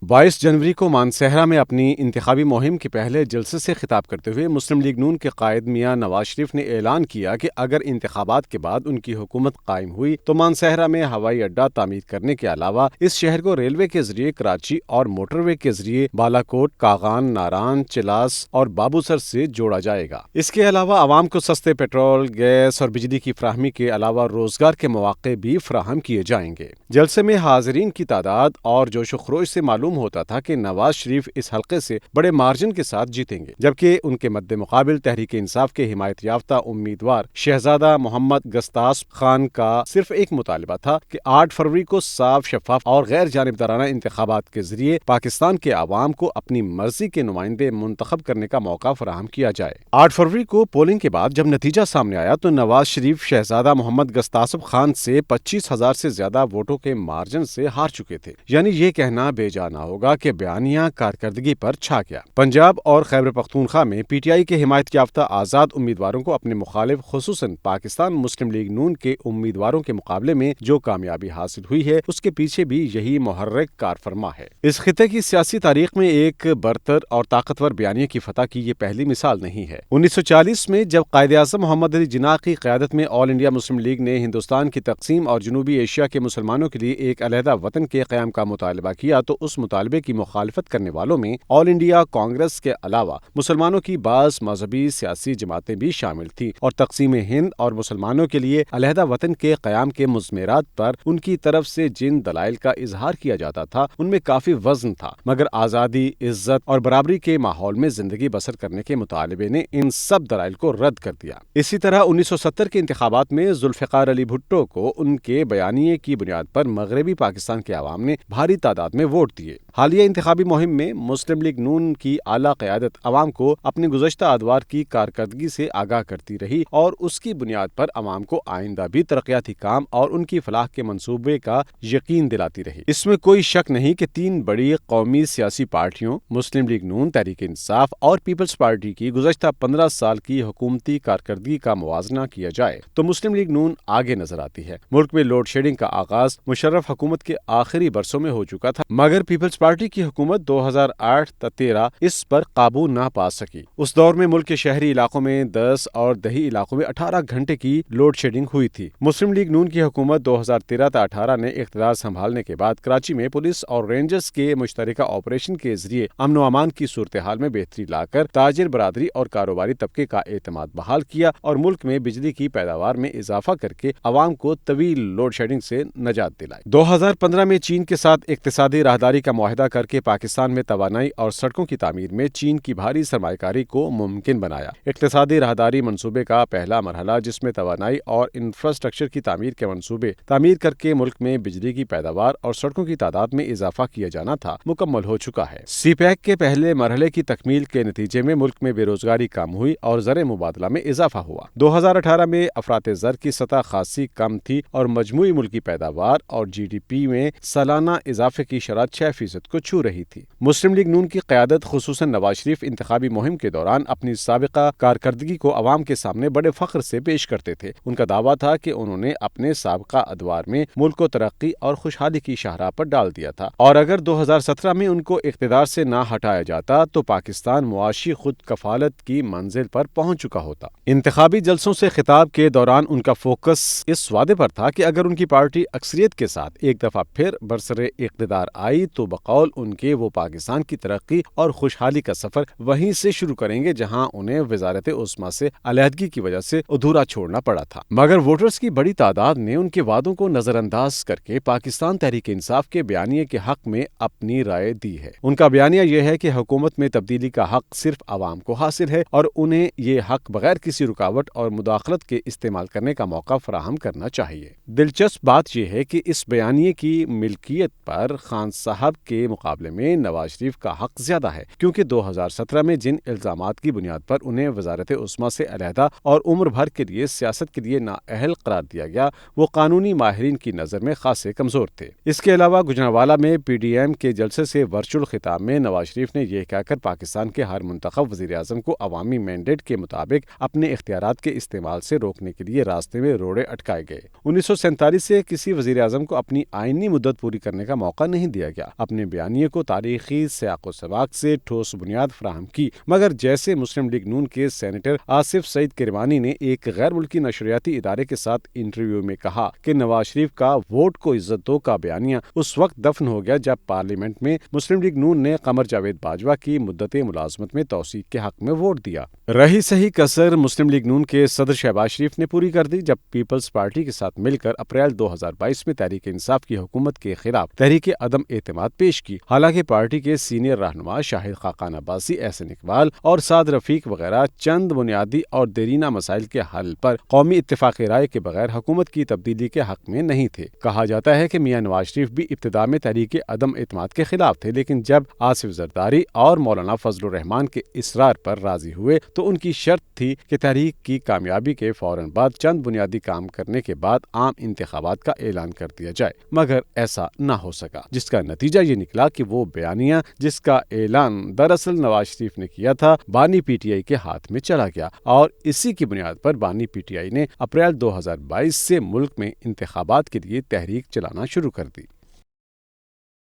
22 جنوری کو مانسہرہ میں اپنی انتخابی مہم کے پہلے جلسے سے خطاب کرتے ہوئے مسلم لیگ نون کے قائد میاں نواز شریف نے اعلان کیا کہ اگر انتخابات کے بعد ان کی حکومت قائم ہوئی تو مانسہرہ میں ہوائی اڈہ تعمیر کرنے کے علاوہ اس شہر کو ریلوے کے ذریعے کراچی اور موٹر وے کے ذریعے بالاکوٹ، کاغان، ناران، چلاس اور بابوسر سے جوڑا جائے گا۔ اس کے علاوہ عوام کو سستے پیٹرول، گیس اور بجلی کی فراہمی کے علاوہ روزگار کے مواقع بھی فراہم کیے جائیں گے۔ جلسے میں حاضرین کی تعداد اور جوش و خروش سے معلوم ہوتا تھا کہ نواز شریف اس حلقے سے بڑے مارجن کے ساتھ جیتیں گے، جبکہ ان کے مد مقابل تحریک انصاف کے حمایت یافتہ امیدوار شہزادہ محمد گستاس خان کا صرف ایک مطالبہ تھا کہ 8 فروری کو صاف، شفاف اور غیر جانبدارانہ انتخابات کے ذریعے پاکستان کے عوام کو اپنی مرضی کے نمائندے منتخب کرنے کا موقع فراہم کیا جائے۔ 8 فروری کو پولنگ کے بعد جب نتیجہ سامنے آیا تو نواز شریف شہزادہ محمد گستاسب خان سے 25,000 سے زیادہ ووٹوں کے مارجن سے ہار چکے تھے، یعنی یہ کہنا بے جا نہ ہوگا کہ بیانیہ کارکردگی پر چھا گیا۔ پنجاب اور خیبر پختونخوا میں پی ٹی آئی کے حمایت یافتہ آزاد امیدواروں کو اپنے مخالف خصوصاً پاکستان مسلم لیگ نون کے امیدواروں کے مقابلے میں جو کامیابی حاصل ہوئی ہے اس کے پیچھے بھی یہی محرک کار فرما ہے۔ اس خطے کی سیاسی تاریخ میں ایک برتر اور طاقتور بیانیے کی فتح کی یہ پہلی مثال نہیں ہے۔ 1940 میں جب قائد اعظم محمد علی جناح کی قیادت میں آل انڈیا مسلم لیگ نے ہندوستان کی تقسیم اور جنوبی ایشیا کے مسلمانوں کے لیے ایک علیحدہ وطن کے قیام کا مطالبہ کیا تو اس مطالبے کی مخالفت کرنے والوں میں آل انڈیا کانگریس کے علاوہ مسلمانوں کی بعض مذہبی سیاسی جماعتیں بھی شامل تھیں، اور تقسیم ہند اور مسلمانوں کے لیے علیحدہ وطن کے قیام کے مضمرات پر ان کی طرف سے جن دلائل کا اظہار کیا جاتا تھا ان میں کافی وزن تھا، مگر آزادی، عزت اور برابری کے ماحول میں زندگی بسر کرنے کے مطالبے نے ان سب دلائل کو رد کر دیا۔ اسی طرح 1970 کے انتخابات میں ذوالفقار علی بھٹو کو ان کے بیانیے کی بنیاد پر مغربی پاکستان کے عوام نے بھاری تعداد میں ووٹ دیے۔ حالیہ انتخابی مہم میں مسلم لیگ نون کی اعلیٰ قیادت عوام کو اپنے گزشتہ ادوار کی کارکردگی سے آگاہ کرتی رہی اور اس کی بنیاد پر عوام کو آئندہ بھی ترقیاتی کام اور ان کی فلاح کے منصوبے کا یقین دلاتی رہی۔ اس میں کوئی شک نہیں کہ 3 بڑی قومی سیاسی پارٹیوں مسلم لیگ نون، تحریک انصاف اور پیپلز پارٹی کی گزشتہ 15 سال کی حکومتی کارکردگی کا موازنہ کیا جائے تو مسلم لیگ نون آگے نظر آتی ہے۔ ملک میں لوڈ شیڈنگ کا آغاز مشرف حکومت کے آخری برسوں میں ہو چکا تھا، مگر پیپلز پارٹی کی حکومت 2008-13 اس پر قابو نہ پا سکی۔ اس دور میں ملک کے شہری علاقوں میں 10 اور دیہی علاقوں میں 18 گھنٹے کی لوڈ شیڈنگ ہوئی تھی۔ مسلم لیگ نون کی حکومت 2013-18 نے اقتدار سنبھالنے کے بعد کراچی میں پولیس اور رینجرز کے مشترکہ آپریشن کے ذریعے امن و امان کی صورتحال میں بہتری لا کر تاجر برادری اور کاروباری طبقے کا اعتماد بحال کیا اور ملک میں بجلی کی پیداوار میں اضافہ کر کے عوام کو طویل لوڈ شیڈنگ سے نجات دلائی۔ 2015 میں چین کے ساتھ اقتصادی راہداری کا معاہدہ کر کے پاکستان میں توانائی اور سڑکوں کی تعمیر میں چین کی بھاری سرمایہ کاری کو ممکن بنایا۔ اقتصادی راہداری منصوبے کا پہلا مرحلہ، جس میں توانائی اور انفراسٹرکچر کی تعمیر کے منصوبے تعمیر کر کے ملک میں بجلی کی پیداوار اور سڑکوں کی تعداد میں اضافہ کیا جانا تھا، مکمل ہو چکا ہے۔ سی پیک کے پہلے مرحلے کی تکمیل کے نتیجے میں ملک میں بے روزگاری کم ہوئی اور زر مبادلہ میں اضافہ ہوا۔ 2018 میں افراط زر کی سطح خاصی کم تھی اور مجموعی ملکی پیداوار اور جی ڈی پی میں سالانہ اضافے کی شرح 6% کو چھو رہی تھی۔ مسلم لیگ نون کی قیادت خصوصاً نواز شریف انتخابی مہم کے دوران اپنی سابقہ کارکردگی کو عوام کے سامنے بڑے فخر سے پیش کرتے تھے۔ ان کا دعویٰ تھا کہ انہوں نے اپنے سابقہ ادوار میں ملک کو ترقی اور خوشحالی کی شاہراہ پر ڈال دیا تھا، اور اگر 2017 میں ان کو اقتدار سے نہ ہٹایا جاتا تو پاکستان معاشی خود کفالت کی منزل پر پہنچ چکا ہوتا۔ انتخابی جلسوں سے خطاب کے دوران ان کا فوکس اس وعدے پر تھا کہ اگر ان کی پارٹی اکثریت کے ساتھ ایک دفعہ پھر برسر اقتدار آئی تو بقول ان کے وہ پاکستان کی ترقی اور خوشحالی کا سفر وہیں سے شروع کریں گے جہاں انہیں وزارت عظمیٰ سے علیحدگی کی وجہ سے ادھورا چھوڑنا پڑا تھا۔ مگر ووٹرز کی بڑی تعداد نے ان کے وعدوں کو نظر انداز کر کے پاکستان تحریک انصاف کے بیانیے کے حق میں اپنی رائے دی ہے۔ ان کا بیانیہ یہ ہے کہ حکومت میں تبدیلی کا حق صرف عوام کو حاصل ہے اور انہیں یہ حق بغیر کسی رکاوٹ اور مداخلت کے استعمال کرنے کا موقع فراہم کرنا چاہیے۔ دلچسپ بات یہ ہے کہ اس بیانیے کی ملکیت پر خان صاحب کے مقابلے میں نواز شریف کا حق زیادہ ہے، کیونکہ 2017 میں جن الزامات کی بنیاد پر انہیں وزارت عظمیٰ سے علیحدہ اور عمر بھر کے لیے سیاست کے لیے نااہل قرار دیا گیا، وہ قانونی ماہرین کی نظر میں خاصے کمزور تھے۔ اس کے علاوہ گوجرانوالہ میں پی ڈی ایم کے جلسے سے ورچوئل خطاب میں نواز شریف نے یہ کہہ کر پاکستان کے ہر منتخب وزیر اعظم کو عوامی مینڈیٹ کے مطابق اپنے اختیارات کے استعمال سے روکنے کے لیے راستے میں روڑے اٹکائے گئے۔ 1947 سے کسی وزیر اعظم کو اپنی آئینی مدت پوری کرنے کا موقع نہیں دیا گیا۔ اپنے بیانیے کو تاریخی سیاق و سباق سے ٹھوس بنیاد فراہم کی، مگر جیسے مسلم لیگ نون کے سینیٹر آصف سعید کرمانی نے ایک غیر ملکی نشریاتی ادارے کے ساتھ انٹرویو میں کہا کہ نواز شریف کا ووٹ کو عزت دو کا بیانیہ اس وقت دفن ہو گیا جب پارلیمنٹ میں مسلم لیگ نون نے قمر جاوید باجوہ کی مدت ملازمت میں توسیع کے حق میں ووٹ دیا۔ رہی صحیح کسر مسلم لیگ نون کے صدر شہباز شریف نے پوری کر دی جب پیپلز پارٹی کے ساتھ مل کر اپریل 2022 میں تحریک انصاف کی حکومت کے خلاف تحریک عدم اعتماد پیش کی۔ حالانکہ پارٹی کے سینئر رہنما شاہد خاقان عباسی، احسن اقبال اور سعد رفیق وغیرہ چند بنیادی اور دیرینہ مسائل کے حل پر قومی اتفاق رائے کے بغیر حکومت کی تبدیلی کے حق میں نہیں تھے۔ کہا جاتا ہے کہ میاں نواز شریف بھی ابتدا میں تحریک عدم اعتماد کے خلاف تھے، لیکن جب آصف زرداری اور مولانا فضل الرحمان کے اصرار پر راضی ہوئے تو ان کی شرط تھی کہ تحریک کی کامیابی کے فوراً بعد چند بنیادی کام کرنے کے بعد عام انتخابات کا اعلان کر دیا جائے، مگر ایسا نہ ہو سکا، جس کا نتیجہ یہ نکلا کہ وہ بیانیہ جس کا اعلان دراصل نواز شریف نے کیا تھا بانی پی ٹی آئی کے ہاتھ میں چلا گیا، اور اسی کی بنیاد پر بانی پی ٹی آئی نے اپریل 2022 سے ملک میں انتخابات کے لیے تحریک چلانا شروع کر دی۔